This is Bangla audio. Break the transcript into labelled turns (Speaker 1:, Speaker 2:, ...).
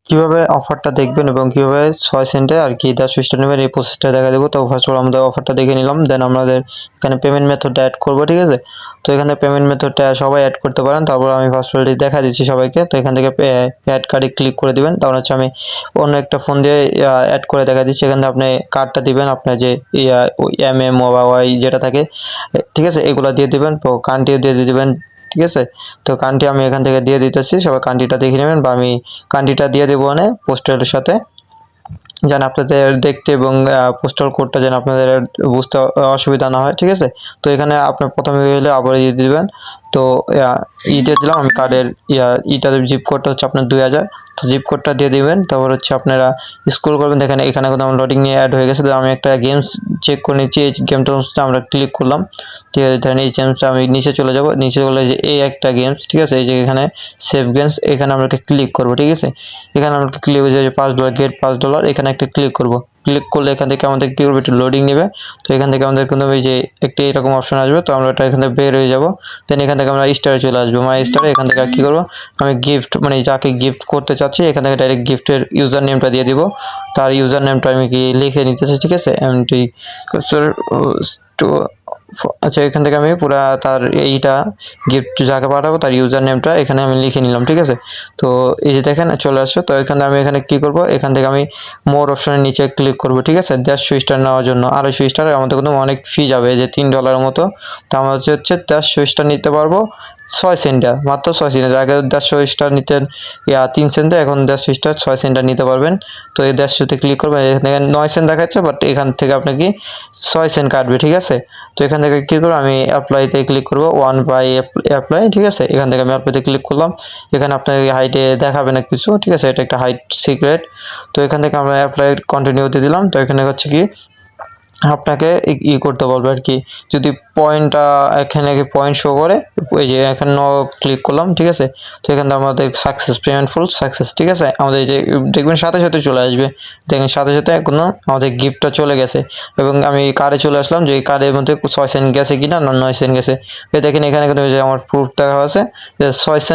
Speaker 1: কিভাবে অফারটা দেখবেন এবং কিভাবে 6 সেন্টে আর কি দাস সুইচটা নেবেন এই প্রসেসটা দেখা দেবো। তো ফার্স্ট অফ অল আমাদের অফারটা দেখে নিলাম, দেন আমাদের এখানে পেমেন্ট মেথডটা অ্যাড করবো, ঠিক আছে। তো এখানে পেমেন্ট মেথডটা সবাই অ্যাড করতে পারেন, তারপর আমি ফার্স্ট অফ অল দেখা দিচ্ছি সবাইকে। তো এখান থেকে অ্যাড কার্ডে ক্লিক করে দিবেন, তারপর হচ্ছে আমি অন্য একটা ফোন দিয়ে অ্যাড করে দেখা দিচ্ছি। এখানে আপনি কার্ডটা দিবেন, আপনার যে MM বা ওয়াই যেটা থাকে, ঠিক আছে, এগুলো দিয়ে দিবেন। তো কান্ট্রিও দিয়ে দিবেন, ঠিক আছে। তো কান্ট্রি আমি এখান থেকে দিয়ে দিতেছি, সবাই কান্ট্রিটা দেখে নেবেন, বা আমি কান্ট্রিটা দিয়ে দেবো মানে পোস্টের সাথে, যেন আপনাদের দেখতে এবং পোস্টাল কোডটা যেন আপনাদের বুঝতে অসুবিধা না হয়, ঠিক আছে। তো এখানে আপনার প্রথমে হলে আবার দিয়ে দিবেন। তো দিয়ে দিলাম আমি কার্ডের ইটার জিপ কোডটা হচ্ছে আপনার 2000। তো জিপ কোডটা দিয়ে দিবেন, তারপর হচ্ছে আপনারা স্ক্রল করবেন, দেখেন এখানে কিন্তু আমার লোডিং নিয়ে অ্যাড হয়ে গেছে। তো আমি একটা গেমস চেক করে নিচ্ছি, এই গেমটা হচ্ছে আমরা ক্লিক করলাম, ঠিক আছে। ধরেন এই গেমসটা আমি নিচে চলে যাব, নিচে চলে যে এই একটা গেমস, ঠিক আছে, এই যে এখানে সেভ গেমস, এখানে আমরা একটা ক্লিক করবো, ঠিক আছে। এখানে আমরা ক্লিক হয়ে যে $5 গেট $5, এখানে একটা ক্লিক করব। ক্লিক করলে এখান থেকে আমাদের কি করবে, একটু লোডিং নেবে। তো এখান থেকে আমাদের কিন্তু এই যে একটি এরকম অপশন আসবে, তো আমরা এটা এখান থেকে বের হয়ে যাব। দেন এখান থেকে আমরা স্টারে চলে আসবো, মাই স্টারে। এখান থেকে কি করবো, আমি গিফট মানে যাকে গিফট করতে চাচ্ছি এখান থেকে ডাইরেক্ট গিফটের ইউজার নেমটা দিয়ে দিব। তার ইউজার নেমটা আমি কি লিখে নিতেছি, ঠিক আছে। এমটি আচ্ছা, এখান থেকে আমি পুরা তার এইটা গিফট যাকে পাঠাবো তার ইউজার নেমটা এখানে আমি লিখে নিলাম, ঠিক আছে। তো এই যে দেখেন চলে আসছে। তো এখানে আমি এখানে কি করব, এখান থেকে আমি মোর অপশনের নিচে ক্লিক করব, ঠিক আছে। 150 স্টার নেওয়ার জন্য 250 স্টার আমাদের কিন্তু অনেক ফি যাবে, যে $3 মতো। তো আমরা হচ্ছে 150 স্টার নিতে পারবো 6 সেন্টে, মাত্র 6 সেন্টে। আগে 150 স্টার নিতেন 3 সেন্টে, এখন 150 স্টার 6 সেন্টে নিতে পারবেন। তো এই 150তে ক্লিক করবেন, এখানে 9 সেন্ট দেখাচ্ছে, বাট এখান থেকে আপনাকে 6 সেন্ট কাটবে, ঠিক আছে। তো এখান থেকে কী করবো, আমি অ্যাপ্লাইতে ক্লিক করবো, ওয়ান বাই অ্যাপ্লাই, ঠিক আছে। এখান থেকে আমি অ্যাপ্লাইতে ক্লিক করলাম। এখানে আপনার হাইটে দেখাবে না কিছু, ঠিক আছে, এটা একটা হাইট সিক্রেট। তো এখান থেকে আমরা অ্যাপ্লাই কন্টিনিউ দিয়ে দিলাম। তো এখানে হচ্ছে কি আপনাকে করতে বলবে আর কি, যদি পয়েন্টটা এখানে পয়েন্ট শো করে, এই যে এখানে ক্লিক করলাম, ঠিক আছে। তো এখানে আমাদের সাকসেস, পেমেন্ট ফুল সাকসেস, ঠিক আছে। আমাদের এই যে দেখবেন সাথে সাথে চলে আসবে, দেখেন সাথে সাথে কোনো আমাদের গিফটটা চলে গেছে। এবং আমি কার্ডে চলে আসলাম, যে এই কার্ডের মধ্যে 6 সেন্ট গেছে কিনা না 9 সেন্ট গেছে। এই দেখেন এখানে কিন্তু আমার প্রুফ দেখা আছে যে 6 সেন্ট